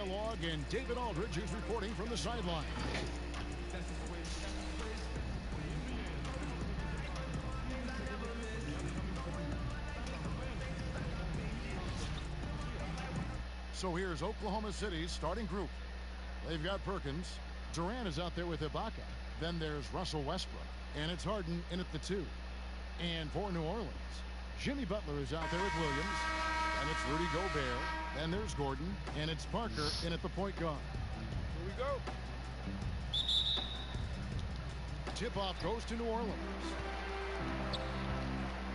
Kellogg and David Aldridge, who's reporting from the sideline. So here's Oklahoma City's starting group. They've got Perkins. Durant is out there with Ibaka. Then there's Russell Westbrook. And it's Harden in at the 2. And for New Orleans, Jimmy Butler is out there with Williams. And it's Rudy Gobert. Then there's Gordon. And it's Parker in at the point guard. Here we go. Tip-off goes to New Orleans.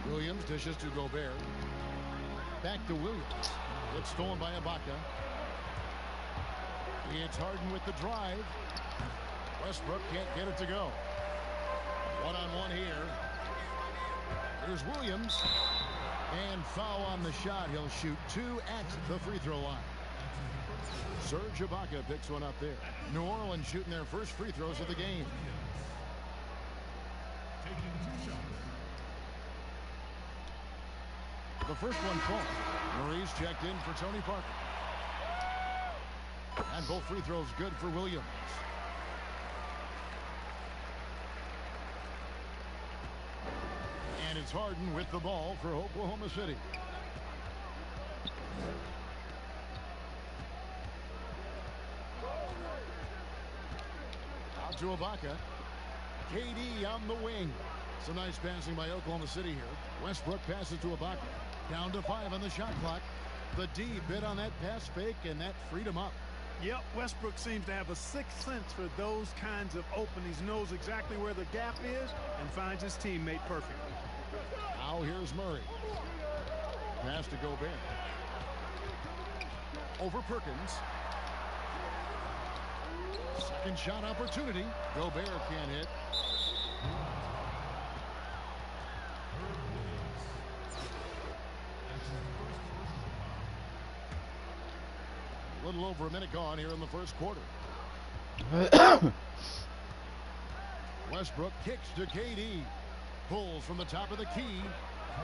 Williams dishes to Gobert. Back to Williams. It's stolen by Ibaka. It's Harden with the drive. Westbrook can't get it to go. One-on-one here. Here's Williams. And foul on the shot. He'll shoot 2 at the free throw line. Serge Ibaka picks one up there. New Orleans shooting their first free throws of the game. The first one falls. Murray's checked in for Tony Parker. And both free throws good for Williams. And it's Harden with the ball for Oklahoma City. Out to Ibaka. KD on the wing. Some nice passing by Oklahoma City here. Westbrook passes to Ibaka. Down to 5 on the shot clock. The D bit on that pass fake, and that freed him up. Yep, Westbrook seems to have a sixth sense for those kinds of openings. Knows exactly where the gap is and finds his teammate perfectly. Now here's Murray. Pass to Gobert. Over Perkins. Second shot opportunity. Gobert can't hit. A little over a minute gone here in the first quarter. Westbrook kicks to KD. Pulls from the top of the key.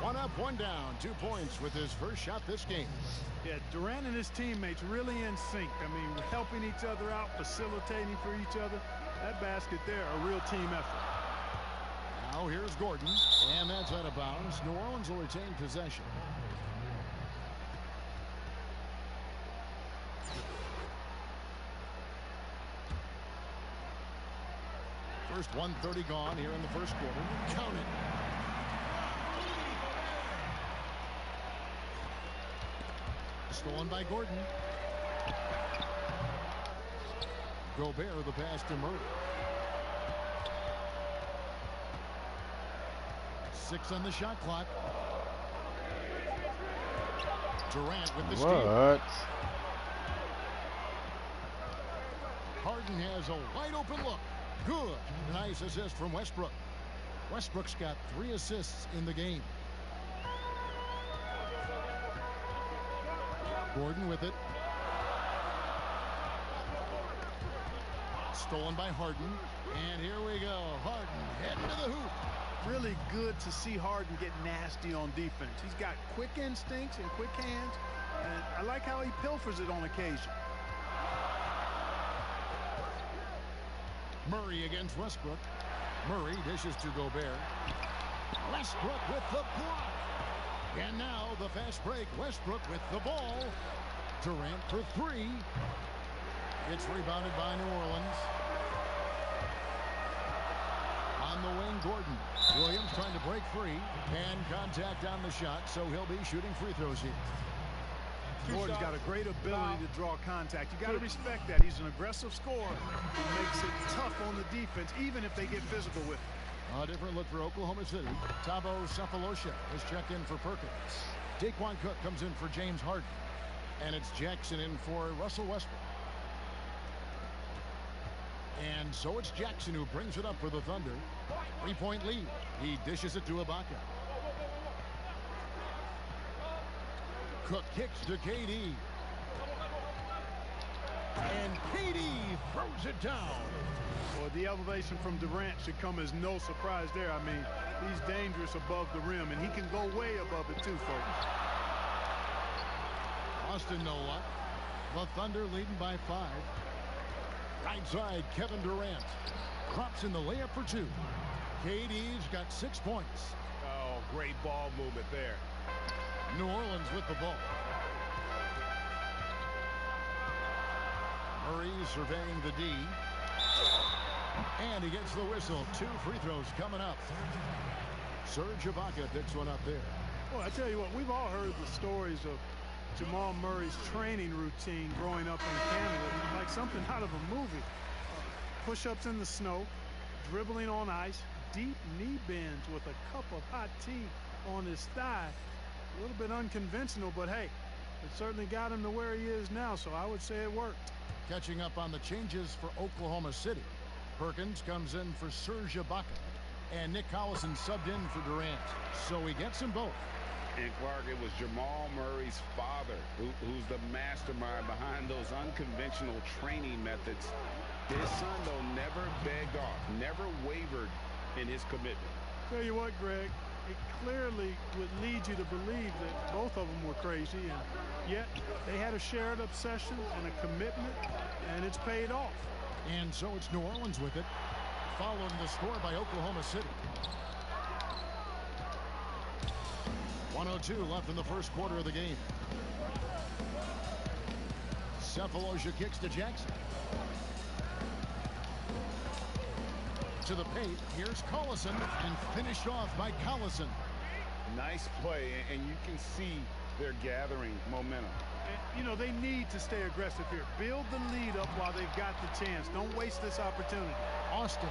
1 up, 1 down. 2 points with his first shot this game. Yeah, Durant and his teammates really in sync. I mean, helping each other out, facilitating for each other. That basket there, a real team effort. Now here's Gordon. And that's out of bounds. New Orleans will retain possession. First 1:30 gone here in the first quarter. Count it. Stolen by Gordon. Gobert the pass to Murray. 6 on the shot clock. Durant with the steal. Harden has a wide open look. Good. Nice assist from Westbrook. Westbrook's got 3 assists in the game. Gordon with it. Stolen by Harden. And here we go. Harden heading to the hoop. Really good to see Harden get nasty on defense. He's got quick instincts and quick hands. And I like how he pilfers it on occasion. Murray against Westbrook. Murray dishes to Gobert. Westbrook with the block. And now the fast break. Westbrook with the ball. Durant for 3. It's rebounded by New Orleans. On the wing, Gordon. Williams trying to break free. And contact on the shot, so he'll be shooting free throws here. Gordon's got a great ability to draw contact. You got to respect that. He's an aggressive scorer who makes it tough on the defense, even if they get physical with him. A different look for Oklahoma City. Thabo Sefolosha is checked in for Perkins. Daquan Cook comes in for James Harden. And it's Jackson in for Russell Westbrook. And so it's Jackson who brings it up for the Thunder. 3-point lead. He dishes it to Ibaka. Cook kicks to KD. And KD throws it down. Well, the elevation from Durant should come as no surprise there. I mean, he's dangerous above the rim, and he can go way above it too, folks. Austin no luck. The Thunder leading by 5. Right side, Kevin Durant. Drops in the layup for 2. KD's got 6 points. Oh, great ball movement there. New Orleans with the ball. Murray surveying the D. And he gets the whistle. 2 free throws coming up. Serge Ibaka picks one up there. Well, I tell you what, we've all heard the stories of Jamal Murray's training routine growing up in Canada. Like something out of a movie. Push-ups in the snow, dribbling on ice, deep knee bends with a cup of hot tea on his thigh. A little bit unconventional, but hey, it certainly got him to where he is now, so I would say it worked. Catching up on the changes for Oklahoma City. Perkins comes in for Serge Ibaka. And Nick Collison subbed in for Durant. So he gets them both. And Clark, it was Jamal Murray's father who's the mastermind behind those unconventional training methods. His son, though, never begged off, never wavered in his commitment. Tell you what, Greg, it clearly would lead you to believe that both of them were crazy, and yet they had a shared obsession and a commitment, and it's paid off. And so it's New Orleans with it, following the score by Oklahoma City. 1:02 left in the first quarter of the game. Cephalosha kicks to Jackson. To the paint. Here's Collison, and finished off by Collison. Nice play, and you can see they're gathering momentum. And, you know, they need to stay aggressive here. Build the lead up while they've got the chance. Don't waste this opportunity. Austin.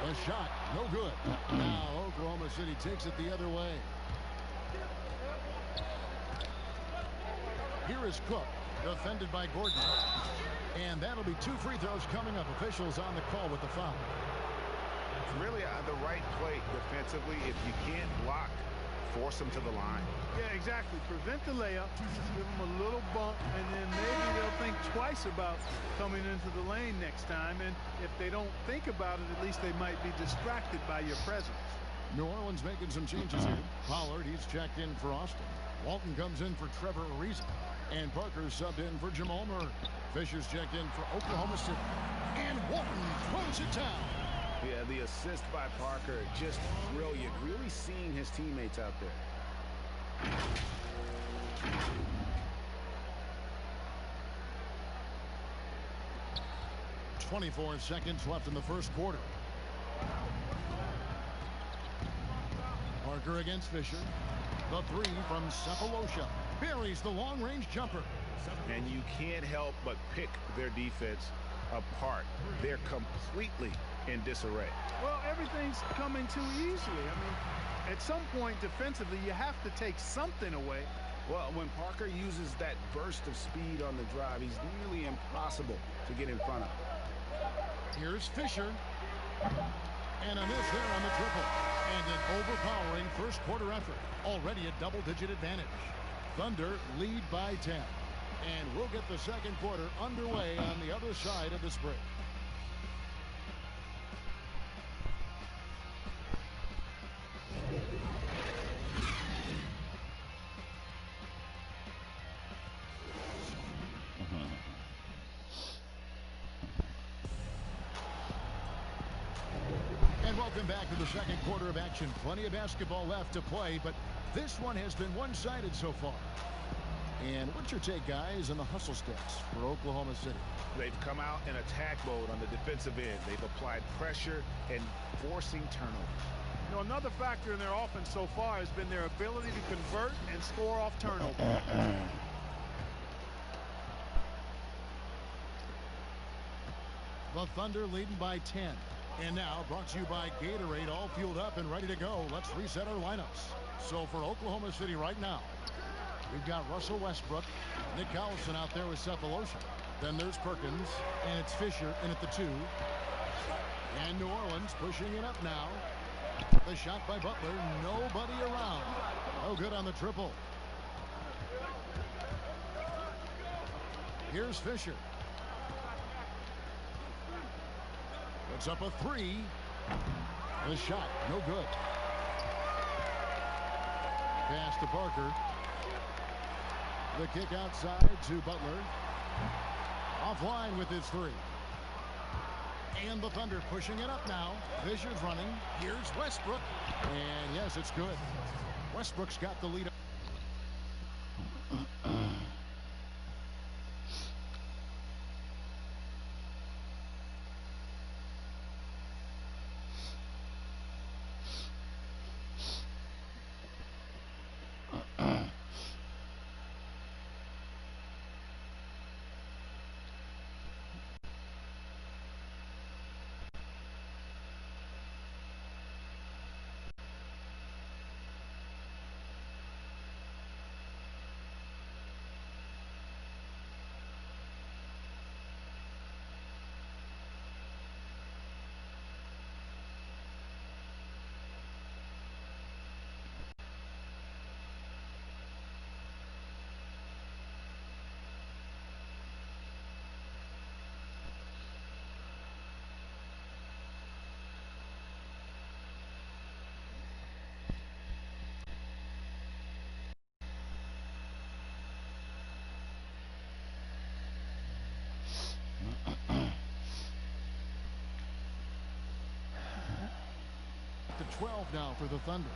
The shot, no good. Now Oklahoma City takes it the other way. Here is Cook, defended by Gordon. And that'll be 2 free throws coming up. Officials on the call with the foul. It's really the right play defensively. If you can't block, force them to the line. Yeah, exactly. Prevent the layup, give them a little bump, and then maybe they'll think twice about coming into the lane next time. And if they don't think about it, at least they might be distracted by your presence. New Orleans making some changes here. Pollard, he's checked in for Austin. Walton comes in for Trevor Ariza. And Parker subbed in for Jamal Murray. Fisher's checked in for Oklahoma City. And Walton throws it down. Yeah, the assist by Parker, just brilliant. Really seeing his teammates out there. 24 seconds left in the first quarter. Parker against Fisher. The 3 from Cephalosha. Buries the long-range jumper. And you can't help but pick their defense apart. They're completely in disarray. Well, everything's coming too easily. I mean, at some point defensively, you have to take something away. Well, when Parker uses that burst of speed on the drive, he's nearly impossible to get in front of. Here's Fisher. And a miss there on the triple. And an overpowering first quarter effort. Already a double-digit advantage. Thunder lead by 10. And we'll get the second quarter underway on the other side of this break. And welcome back to the second quarter of action. Plenty of basketball left to play, but this one has been one-sided so far. And what's your take, guys, on the hustle steps for Oklahoma City? They've come out in attack mode on the defensive end. They've applied pressure and forcing turnovers. You know, another factor in their offense so far has been their ability to convert and score off turnovers. The Thunder leading by 10. And now brought to you by Gatorade, all fueled up and ready to go. Let's reset our lineups. So for Oklahoma City right now, we've got Russell Westbrook, Nick Collison out there with Cephalosha. Then there's Perkins, and it's Fisher in at the 2. And New Orleans pushing it up now. The shot by Butler, nobody around. No good on the triple. Here's Fisher. It's up a 3. The shot, no good. Pass to Parker. The kick outside to Butler. Offline with his three. And the Thunder pushing it up now. Fisher's running. Here's Westbrook. And yes, it's good. Westbrook's got the lead. To 12 now for the Thunder.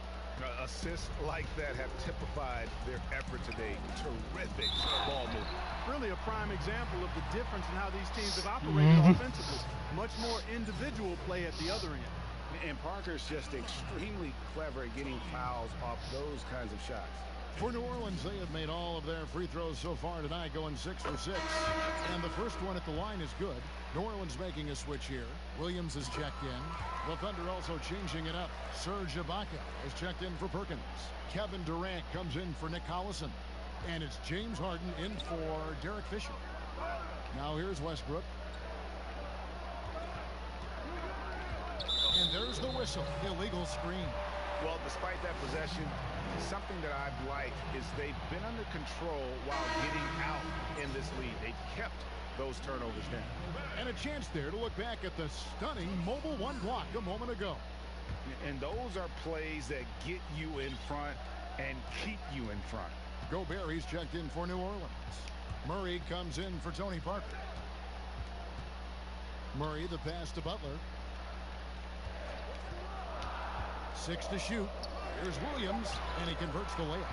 Assists like that have typified their effort today. Terrific ball movement. Really a prime example of the difference in how these teams have operated offensively. Much more individual play at the other end. And Parker's just extremely clever at getting fouls off those kinds of shots. For New Orleans, they have made all of their free throws so far tonight, going 6 for 6. And the first one at the line is good. New Orleans making a switch here. Williams is checked in. The Thunder also changing it up. Serge Ibaka is checked in for Perkins. Kevin Durant comes in for Nick Collison. And it's James Harden in for Derek Fisher. Now here's Westbrook. And there's the whistle. Illegal screen. Well, despite that possession, something that I've liked is they've been under control while getting out in this lead. They've kept those turnovers down. And a chance there to look back at the stunning mobile one block a moment ago. And those are plays that get you in front and keep you in front. Gobert, he's checked in for New Orleans. Murray comes in for Tony Parker. Murray, the pass to Butler. 6 to shoot. Here's Williams, and he converts the layup.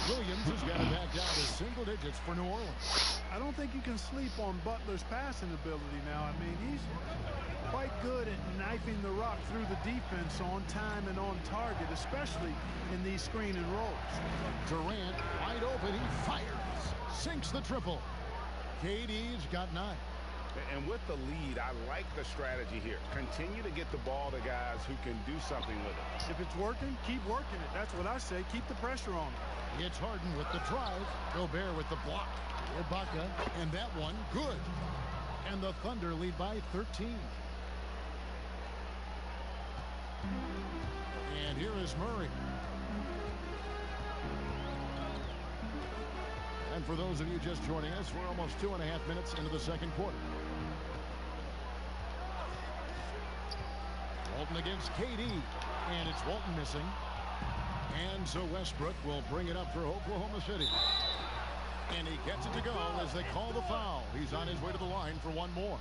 Williams has got it back down to single digits for New Orleans. I don't think you can sleep on Butler's passing ability now. I mean, he's quite good at knifing the rock through the defense on time and on target, especially in these screen and rolls. Durant, wide open, he fires. Sinks the triple. KD's got 9. And with the lead, I like the strategy here. Continue to get the ball to guys who can do something with it. If it's working, keep working it. That's what I say. Keep the pressure on it. It's Harden with the drive. Gobert with the block. Ibaka, and that one, good. And the Thunder lead by 13. And here is Murray. And for those of you just joining us, we're almost 2.5 minutes into the second quarter. Walton against KD, and it's Walton missing. And so Westbrook will bring it up for Oklahoma City. And he gets it to go as they call the foul. He's on his way to the line for one more.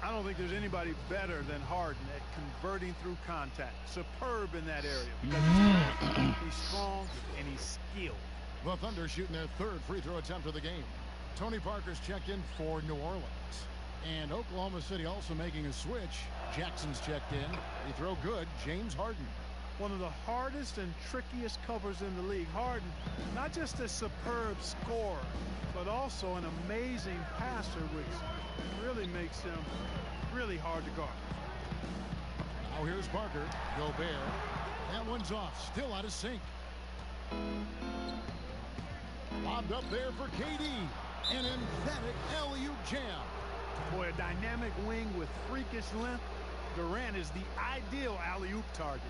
I don't think there's anybody better than Harden at converting through contact. Superb in that area. Because he's strong and he's skilled. The Thunder shooting their third free throw attempt of the game. Tony Parker's checked in for New Orleans. And Oklahoma City also making a switch. Jackson's checked in. He throw good. James Harden. One of the hardest and trickiest covers in the league. Harden, not just a superb scorer, but also an amazing passer, which really makes him really hard to guard. Now here's Parker. Gobert. That one's off. Still out of sync. Lobbed up there for KD. An emphatic alley-oop jam. Boy, a dynamic wing with freakish length. Durant is the ideal alley-oop target.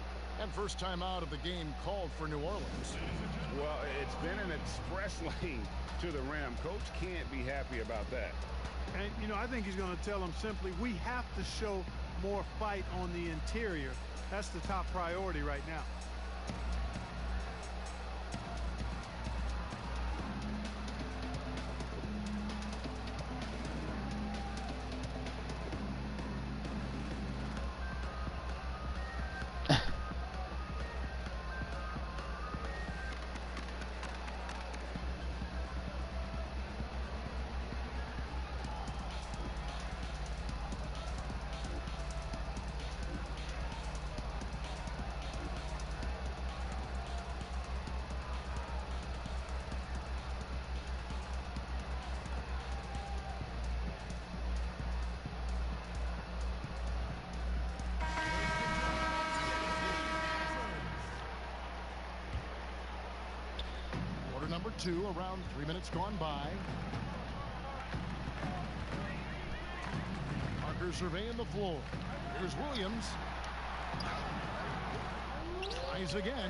And first time out of the game called for New Orleans. Well, it's been an express lane to the rim. Coach can't be happy about that. And, you know, I think he's going to tell them simply, we have to show more fight on the interior. That's the top priority right now. number 2, around 3 minutes gone by. Parker surveying the floor. Here's Williams. Tries again.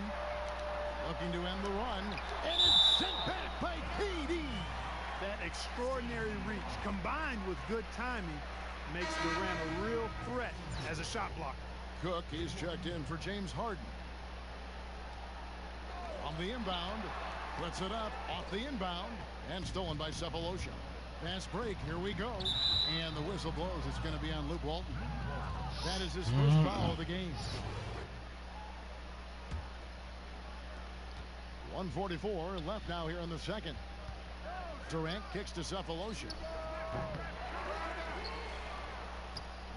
Looking to end the run. And it's sent back by KD. That extraordinary reach combined with good timing makes Durant a real threat as a shot blocker. Cook is checked in for James Harden. On the inbound. Puts it up off the inbound. And stolen by Sefolosha. Fast break. Here we go. And the whistle blows. It's going to be on Luke Walton. That is his first foul of the game. 1:44 left now here in the second. Durant kicks to Sefolosha.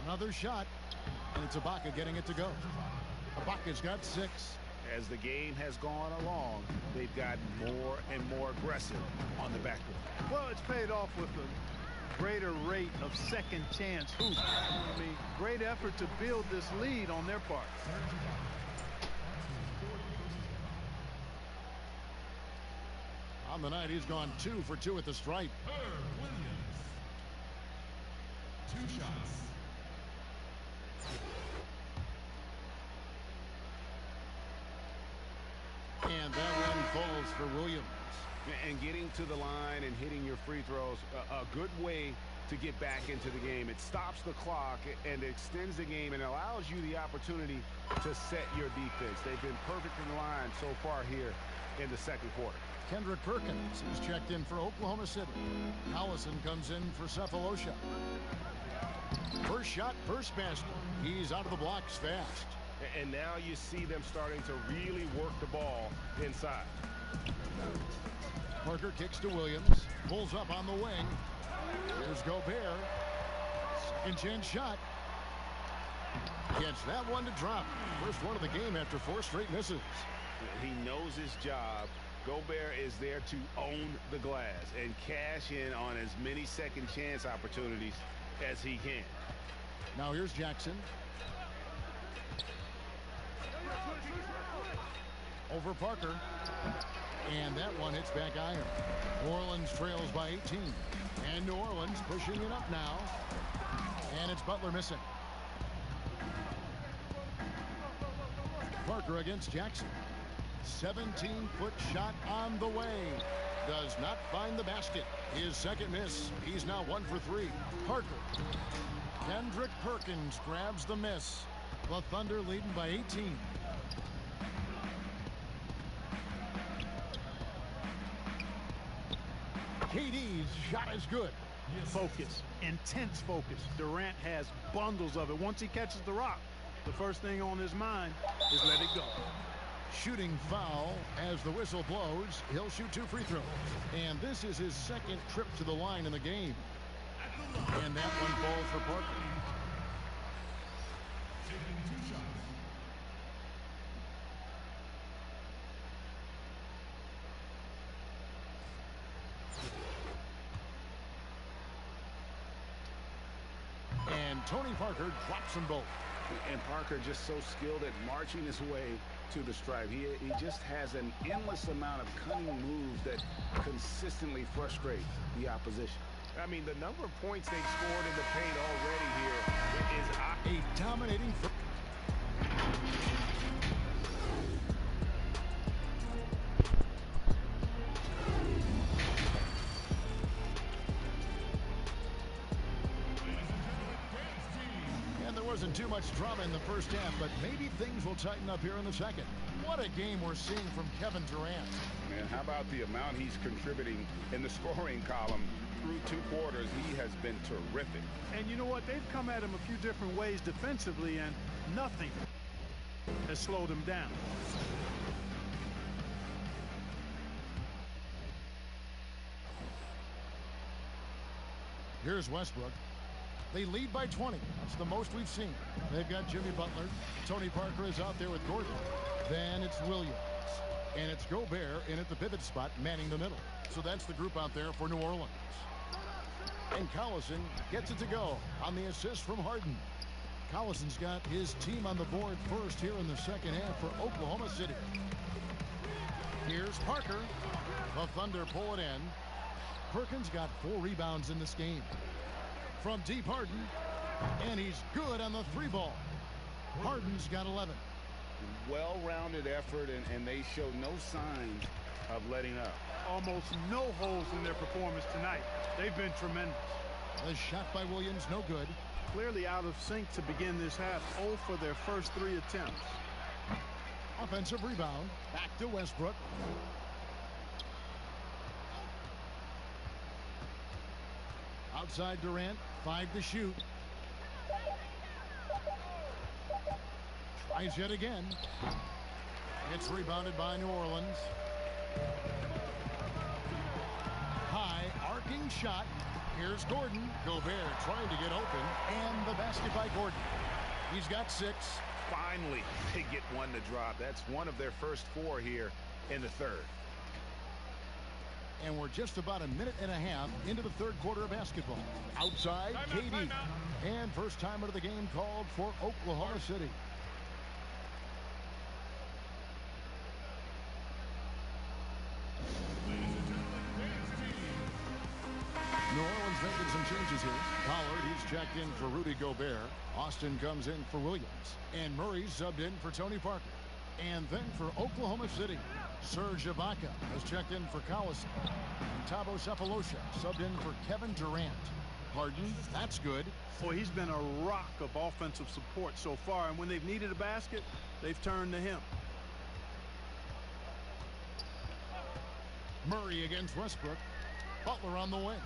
Another shot, and it's Ibaka getting it to go. Ibaka's got 6. As the game has gone along, they've gotten more and more aggressive on the backboard. Well, it's paid off with a greater rate of second chance hoops. I mean, great effort to build this lead on their part. On the night, he's gone 2 for 2 at the stripe. Williams. 2 shots. And that one falls for Williams. And getting to the line and hitting your free throws, a good way to get back into the game. It stops the clock and extends the game and allows you the opportunity to set your defense. They've been perfect in the line so far here in the second quarter. Kendrick Perkins is checked in for Oklahoma City. Collison comes in for Sefolosha. First shot, first basket. He's out of the blocks fast. And now you see them starting to really work the ball inside. Parker kicks to Williams. Pulls up on the wing. Here's Gobert. Second chance shot. Gets that one to drop. First one of the game after 4 straight misses. He knows his job. Gobert is there to own the glass and cash in on as many second chance opportunities as he can. Now here's Jackson. Over Parker. And that one hits back iron. New Orleans trails by 18. And New Orleans pushing it up now. And it's Butler missing. Parker against Jackson. 17-foot shot on the way. Does not find the basket. His second miss. He's now 1 for 3. Parker. Kendrick Perkins grabs the miss. The Thunder leading by 18. KD's shot is good. Focus, intense focus. Durant has bundles of it. Once he catches the rock, the first thing on his mind is let it go. Shooting foul as the whistle blows. He'll shoot 2 free throws. And this is his second trip to the line in the game. And that one falls for Parker. Taking 2 shots. And Tony Parker drops them both. And Parker just so skilled at marching his way to the stripe. He just has an endless amount of cunning moves that consistently frustrate the opposition. I mean, the number of points they've scored in the paint already here is a dominating. Wasn't too much drama in the first half, but maybe things will tighten up here in the second. What a game we're seeing from Kevin Durant. Man, how about the amount he's contributing in the scoring column through 2 quarters? He has been terrific. And you know what? They've come at him a few different ways defensively, and nothing has slowed him down. Here's Westbrook. They lead by 20. That's the most we've seen. They've got Jimmy Butler. Tony Parker is out there with Gordon. Then it's Williams. And it's Gobert in at the pivot spot, manning the middle. So that's the group out there for New Orleans. And Collison gets it to go on the assist from Harden. Collison's got his team on the board first here in the second half for Oklahoma City. Here's Parker. The Thunder pull it in. Perkins got 4 rebounds in this game. From deep, Harden. And he's good on the 3-ball. Harden's got 11. Well-rounded effort, and they show no signs of letting up. Almost no holes in their performance tonight. They've been tremendous. The shot by Williams, no good. Clearly out of sync to begin this half. 0 for their first 3 attempts. Offensive rebound. Back to Westbrook. Outside Durant. 5 to shoot. Tries yet again. It's rebounded by New Orleans. High arcing shot. Here's Gordon. Gobert trying to get open. And the basket by Gordon. He's got 6. Finally, they get one to drop. That's one of their first 4 here in the third. And we're just about a minute and a half into the third quarter of basketball. Outside, KD. And first time out of the game called for Oklahoma City. New Orleans making some changes here. Pollard, he's checked in for Rudy Gobert. Austin comes in for Williams. And Murray subbed in for Tony Parker. And then for Oklahoma City, Serge Ibaka has checked in for Collison. And Thabo Sefolosha subbed in for Kevin Durant. Harden, that's good. Boy, he's been a rock of offensive support so far. And when they've needed a basket, they've turned to him. Murray against Westbrook. Butler on the wing.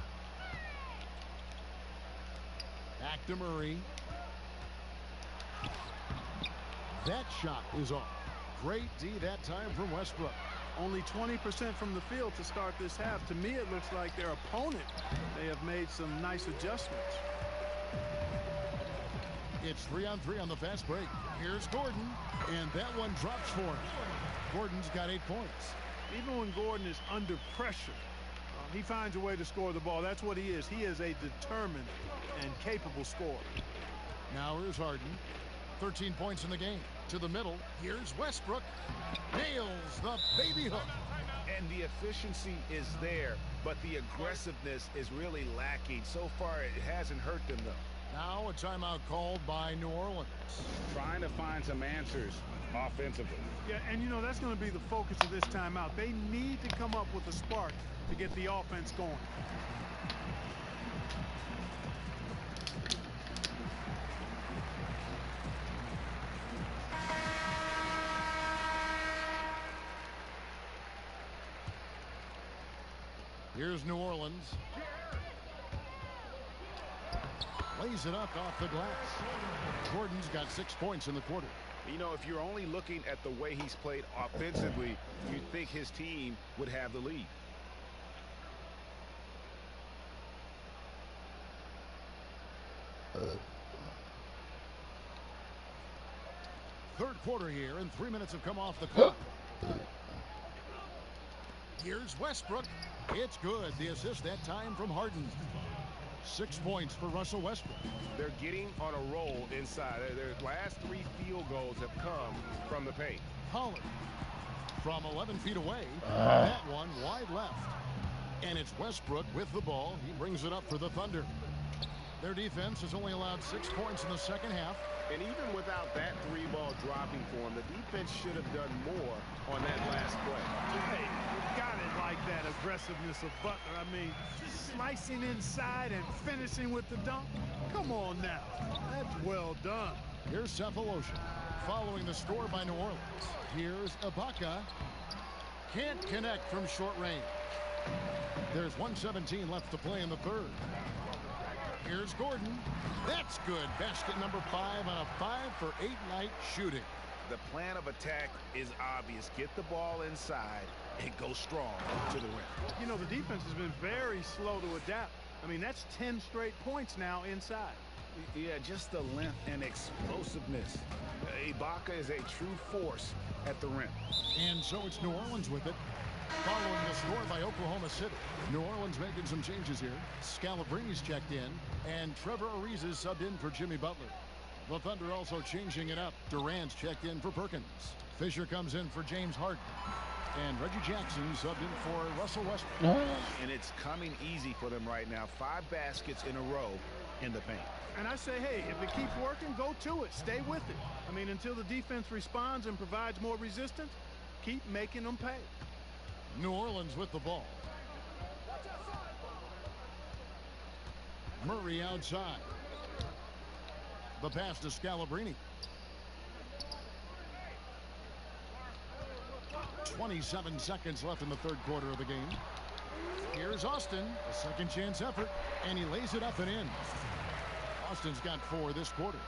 Back to Murray. That shot is off. Great D that time from Westbrook. Only 20% from the field to start this half. To me, it looks like their opponent, they have made some nice adjustments. It's 3-on-3 on the fast break. Here's Gordon, and that one drops for him. Gordon's got 8 points. Even when Gordon is under pressure, he finds a way to score the ball. That's what he is. He is a determined and capable scorer. Now here's Harden. 13 points in the game. To the middle. Here's Westbrook. Nails the baby hook. And the efficiency is there, but the aggressiveness is really lacking. So far, it hasn't hurt them, though. Now a timeout called by New Orleans. Trying to find some answers offensively. Yeah, and you know, that's going to be the focus of this timeout. They need to come up with a spark to get the offense going. Here's New Orleans. Lays it up off the glass. Gordon's got 6 points in the quarter. You know, if you're only looking at the way he's played offensively, you'd think his team would have the lead. Third quarter here, and 3 minutes have come off the clock. Here's Westbrook. It's good. The assist that time from Harden. 6 points for Russell Westbrook. They're getting on a roll inside. Their last 3 field goals have come from the paint. Pollard from 11 feet away. That one wide left. And it's Westbrook with the ball. He brings it up for the Thunder. Their defense has only allowed 6 points in the second half. And even without that 3-ball dropping for him, the defense should have done more on that last play. Hey, you got it like that aggressiveness of Butler. I mean, slicing inside and finishing with the dunk. Come on now. That's well done. Here's Sefolosha following the score by New Orleans. Here's Ibaka. Can't connect from short range. There's 1:17 left to play in the third. Here's Gordon. That's good. Basket number 5 on a 5-for-8 night shooting. The plan of attack is obvious. Get the ball inside and go strong to the rim. You know, the defense has been very slow to adapt. I mean, that's 10 straight points now inside. Yeah, just the length and explosiveness. Ibaka is a true force at the rim. And so it's New Orleans with it. Following the score by Oklahoma City. New Orleans making some changes here. Scalabrine's checked in, and Trevor Ariza subbed in for Jimmy Butler. The Thunder also changing it up. Durant's checked in for Perkins. Fisher comes in for James Harden. And Reggie Jackson subbed in for Russell Westbrook. And it's coming easy for them right now. 5 baskets in a row in the paint. And I say, hey, if it keeps working, go to it. Stay with it. I mean, until the defense responds and provides more resistance, keep making them pay. New Orleans with the ball. Murray outside. The pass to Scalabrine. 27 seconds left in the third quarter of the game. Here's Austin, a second chance effort, and he lays it up and in. Austin's got 4 this quarter.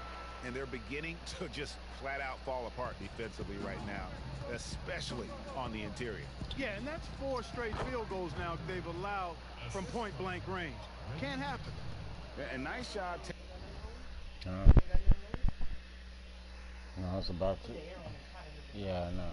And they're beginning to just flat out fall apart defensively right now, especially on the interior. Yeah, and that's 4 straight field goals now they've allowed from point blank range. Can't happen. A nice shot. No, I was about to. Yeah, I know.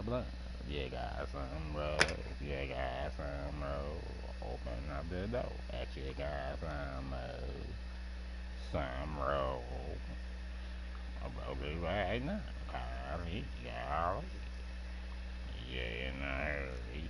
Blah. Yeah, got some roll. Yeah, got some roll. Open up the door. Actually, got some roll. Some roll. I'm probably right now. Carly, y'all. Yeah, in a hurry.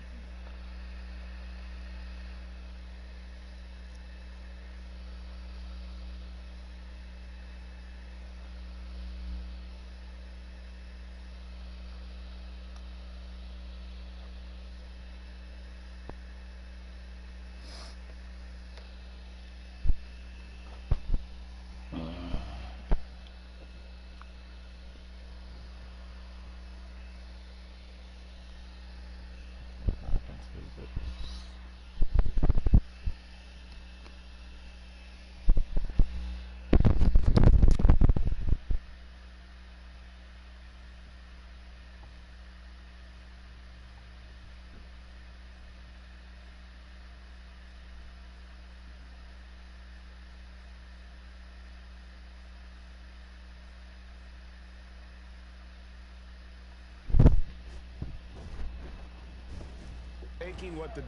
Taking what the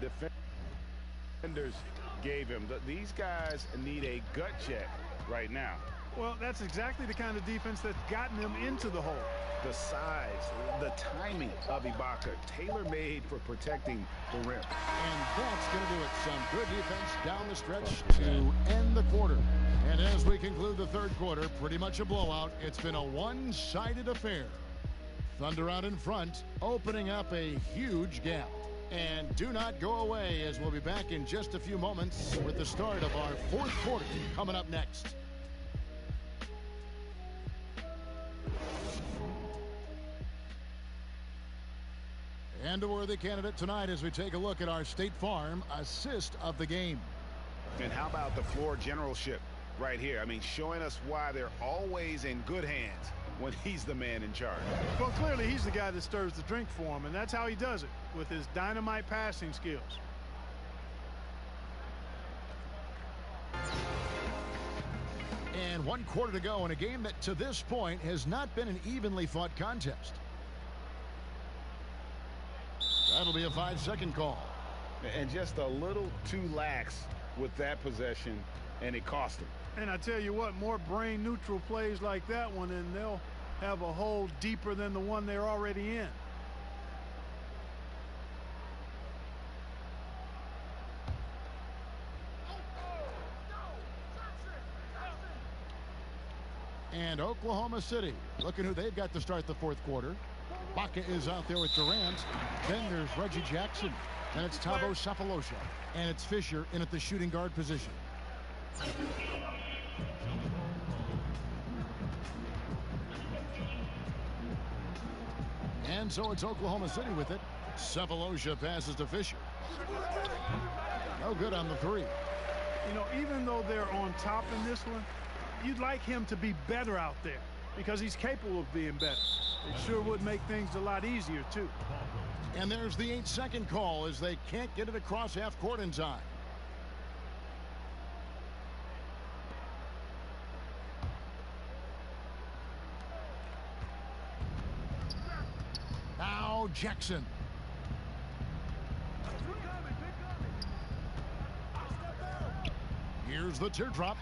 defenders gave him. These guys need a gut check right now. Well, that's exactly the kind of defense that's gotten them into the hole. The size, the timing of Ibaka, tailor-made for protecting the rim. And that's going to do it. Some good defense down the stretch to end the quarter. And as we conclude the third quarter, pretty much a blowout. It's been a one-sided affair. Thunder out in front, opening up a huge gap. And do not go away, as we'll be back in just a few moments with the start of our fourth quarter coming up next. And a worthy candidate tonight as we take a look at our State Farm assist of the game. And how about the floor generalship right here? I mean, showing us why they're always in good hands when he's the man in charge. Well, clearly he's the guy that stirs the drink for him, and that's how he does it, with his dynamite passing skills. And 1 quarter to go in a game that to this point has not been an evenly fought contest. That'll be a 5-second call. And just a little too lax with that possession, and it cost him. And I tell you what, more brain neutral plays like that one, and they'll have a hole deeper than the one they're already in. And Oklahoma City, looking who they've got to start the 4th quarter. Baca is out there with Durant. Then there's Reggie Jackson. And it's Thabo Sefolosha. And it's Fisher in at the shooting guard position. And so it's Oklahoma City with it. Sefolosha passes to Fisher. No good on the 3. You know, even though they're on top in this one, you'd like him to be better out there because he's capable of being better. It sure would make things a lot easier, too. And there's the 8-second call as they can't get it across half court in time. Now Jackson. Here's the teardrop.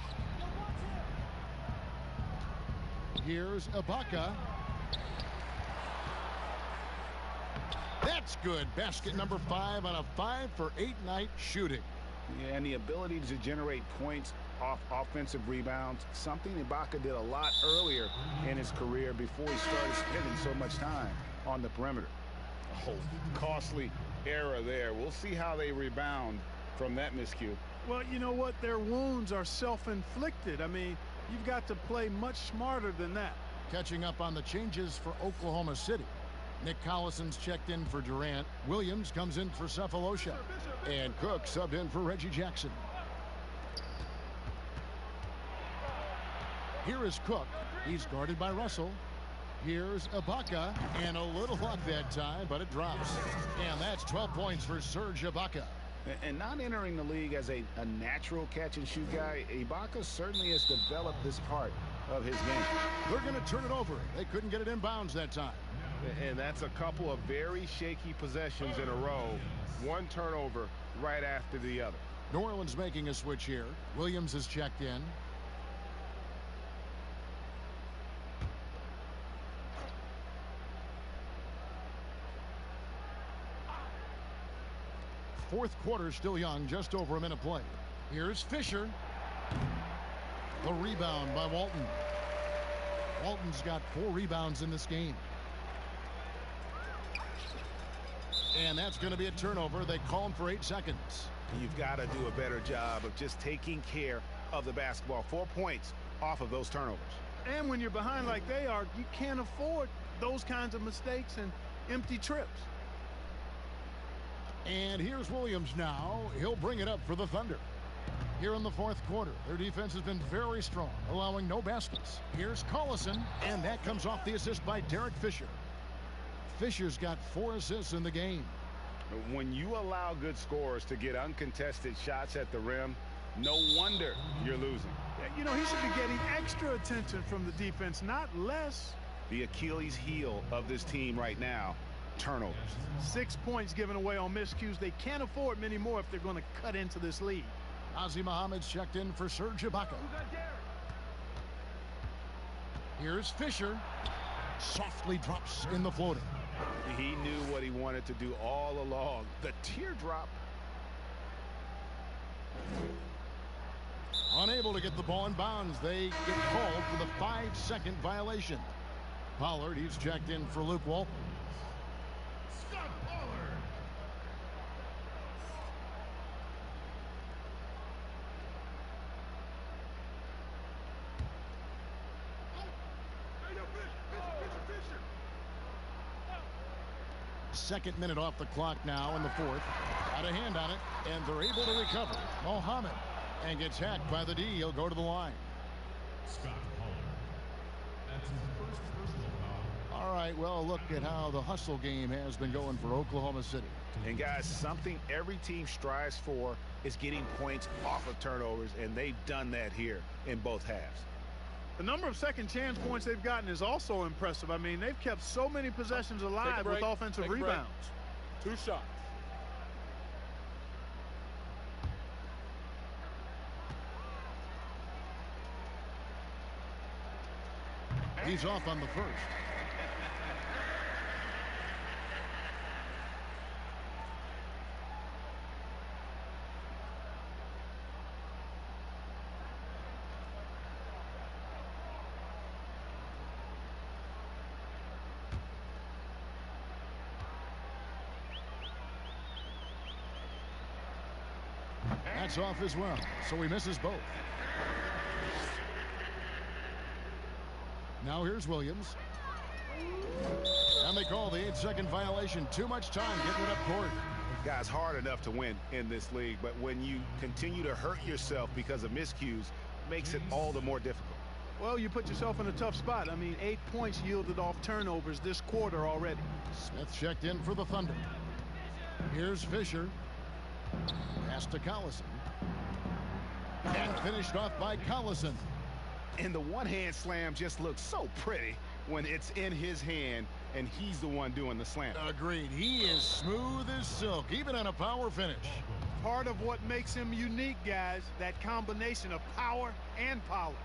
Here's Ibaka. That's good. Basket number 5 on a 5-for-8 night shooting. Yeah, and the ability to generate points off offensive rebounds, something Ibaka did a lot earlier in his career before he started spending so much time on the perimeter. Oh, costly error there. We'll see how they rebound from that miscue. Well, you know what? Their wounds are self-inflicted. I mean, you've got to play much smarter than that. Catching up on the changes for Oklahoma City. Nick Collison's checked in for Durant. Williams comes in for Sefolosha. And Cook subbed in for Reggie Jackson. Here is Cook. He's guarded by Russell. Here's Ibaka. And a little luck that time, but it drops. And that's 12 points for Serge Ibaka. And not entering the league as a natural catch-and-shoot guy, Ibaka certainly has developed this part of his game. They're going to turn it over. They couldn't get it in bounds that time. And that's a couple of very shaky possessions in a row. One turnover right after the other. New Orleans making a switch here. Williams is checked in. Fourth quarter still young, just over a minute play. Here's Fisher. The rebound by Walton. Walton's got 4 rebounds in this game. And that's going to be a turnover. They call him for 8 seconds. You've got to do a better job of just taking care of the basketball. 4 points off of those turnovers. And when you're behind like they are, you can't afford those kinds of mistakes and empty trips. And here's Williams now. He'll bring it up for the Thunder. Here in the fourth quarter, their defense has been very strong, allowing no baskets. Here's Collison, and that comes off the assist by Derek Fisher. Fisher's got 4 assists in the game. When you allow good scorers to get uncontested shots at the rim, no wonder you're losing. You know, he should be getting extra attention from the defense, not less. The Achilles heel of this team right now, turnovers. 6 points given away on miscues. They can't afford many more if they're going to cut into this lead. Ozzie Muhammad's checked in for Serge Ibaka. Here's Fisher. Softly drops in the floater. He knew what he wanted to do all along. The teardrop. Unable to get the ball in bounds. They get called for the 5-second violation. Pollard, he's checked in for Luke Walton. Second minute off the clock now in the fourth. Got a hand on it, and they're able to recover. Mohammed, and gets hacked by the D. He'll go to the line. Scott Pollard. That's his first personal foul. All right, well, look at how the hustle game has been going for Oklahoma City. And guys, something every team strives for is getting points off of turnovers, and they've done that here in both halves. The number of second chance points they've gotten is also impressive. I mean, they've kept so many possessions alive with offensive rebounds. 2 shots. He's off on the first. That's off as well, so he misses both. Now here's Williams. And they call the 8-second violation. Too much time getting it up court. Guys, hard enough to win in this league, but when you continue to hurt yourself because of miscues, makes it all the more difficult. Well, you put yourself in a tough spot. I mean, 8 points yielded off turnovers this quarter already. Smith checked in for the Thunder. Here's Fisher. Pass to Collison. And finished off by Collison. And the one-hand slam just looks so pretty when it's in his hand and he's the one doing the slam. Agreed. He is smooth as silk, even on a power finish. Part of what makes him unique, guys, that combination of power and polish.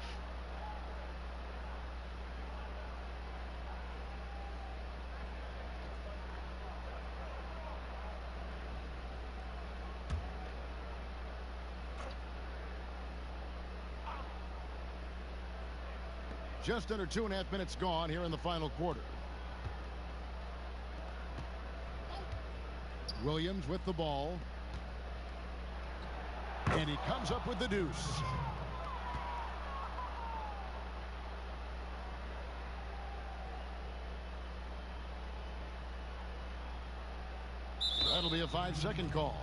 Just under 2.5 minutes gone here in the final quarter. Williams with the ball. And he comes up with the deuce. That'll be a 5-second call.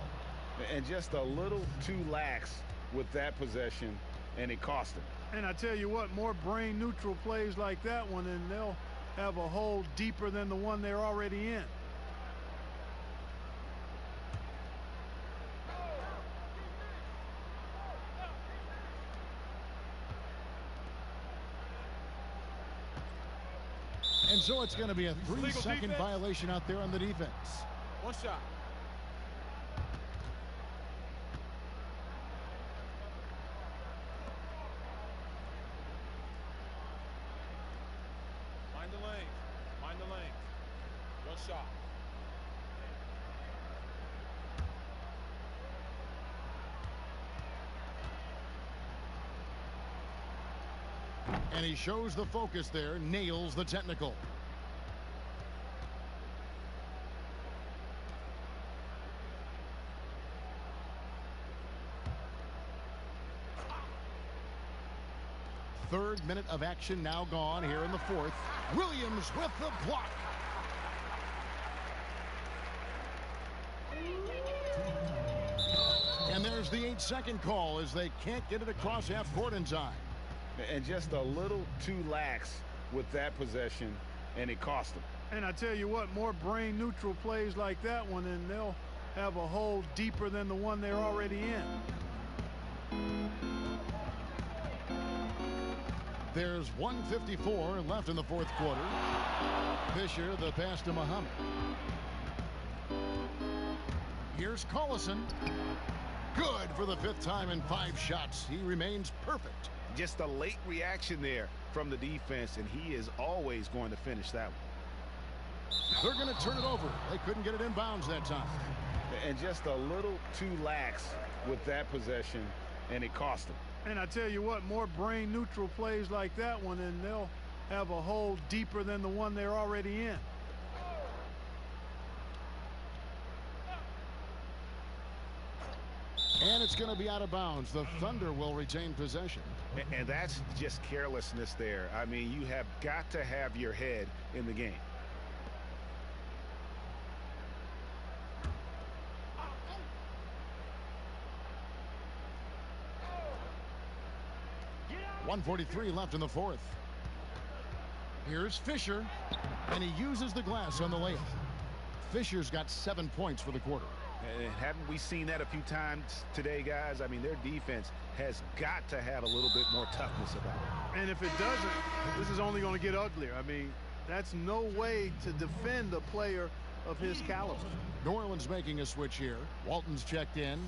And just a little too lax with that possession, and it cost him. And I tell you what, more brain neutral plays like that one, and they'll have a hole deeper than the one they're already in. And so it's going to be a 3-second violation out there on the defense. 1 shot. Mind the lane. Mind the lane. 1 shot. And he shows the focus there, nails the technical. Third minute of action now gone here in the fourth. Williams with the block. And there's the 8-second call as they can't get it across half court in time. And just a little too lax with that possession, and it cost him. And I tell you what, more brain neutral plays like that one, and they'll have a hole deeper than the one they're already in. There's 1:54 left in the fourth quarter. Fisher, the pass to Muhammad. Here's Collison. Good for the 5th time in 5 shots. He remains perfect. Just a late reaction there from the defense, and he is always going to finish that one. They're going to turn it over. They couldn't get it in bounds that time. And just a little too lax with that possession, and it cost him. And I tell you what, more brain neutral plays like that one, and they'll have a hole deeper than the one they're already in. And it's going to be out of bounds. The Thunder will retain possession. And that's just carelessness there. I mean, you have got to have your head in the game. .143 left in the fourth. Here's Fisher, and he uses the glass on the layup. Fisher's got 7 points for the quarter. And haven't we seen that a few times today, guys? I mean, their defense has got to have a little bit more toughness about it. And if it doesn't, this is only going to get uglier. I mean, that's no way to defend a player of his caliber. New Orleans making a switch here. Walton's checked in.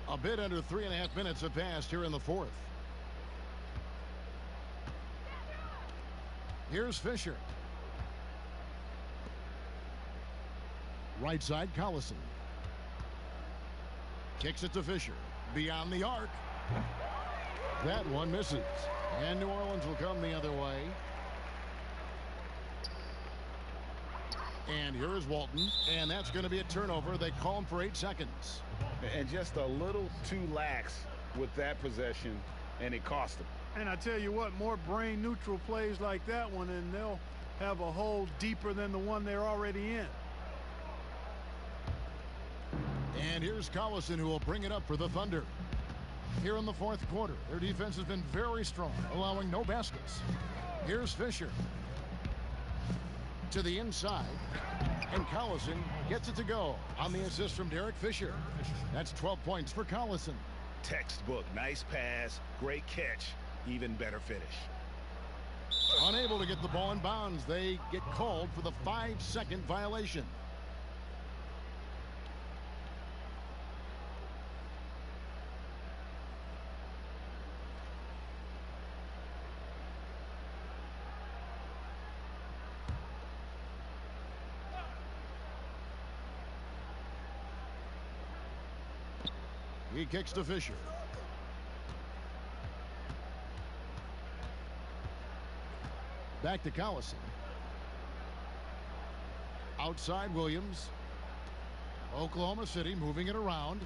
A bit under 3.5 minutes have passed here in the fourth. Here's Fisher. Right side, Collison. Kicks it to Fisher. Beyond the arc. That one misses. And New Orleans will come the other way. And here is Walton. And that's going to be a turnover. They call him for 8 seconds. And just a little too lax with that possession, and it cost them. And I tell you what, more brain neutral plays like that one, and they'll have a hole deeper than the one they're already in. And here's Collison, who will bring it up for the Thunder. Here in the fourth quarter, their defense has been very strong, allowing no baskets. Here's Fisher. To the inside. And Collison gets it to go on the assist from Derek Fisher. That's 12 points for Collison. Textbook. Nice pass. Great catch. Even better finish. Unable to get the ball in bounds. They get called for the 5-second violation. He kicks to Fisher. Back to Collison. Outside Williams. Oklahoma City moving it around.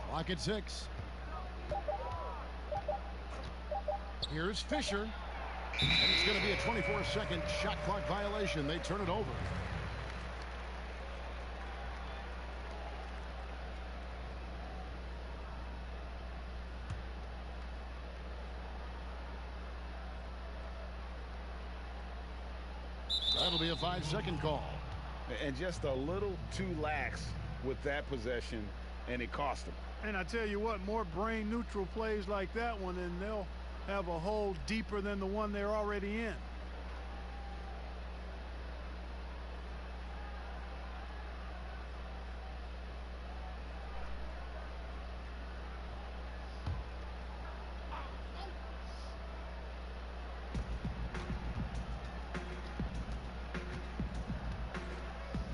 Clock at 6. Here's Fisher. And it's going to be a 24-second shot clock violation. They turn it over. That'll be a 5-second call. And just a little too lax with that possession, and it cost them. And I tell you what, more brain neutral plays like that one, and they'll have a hole deeper than the one they're already in.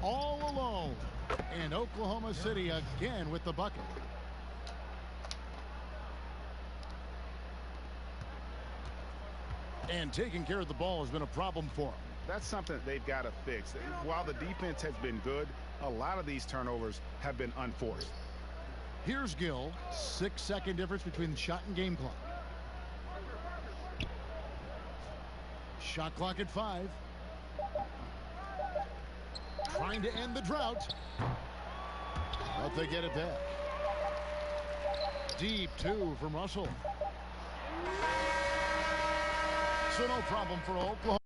All alone. And Oklahoma City again with the bucket. And taking care of the ball has been a problem for them. That's something that they've got to fix. While the defense has been good, a lot of these turnovers have been unforced. Here's Gill. 6-second difference between the shot and game clock. Shot clock at 5. Trying to end the drought. But they get it back. Deep 2 from Russell. So no problem for Oklahoma.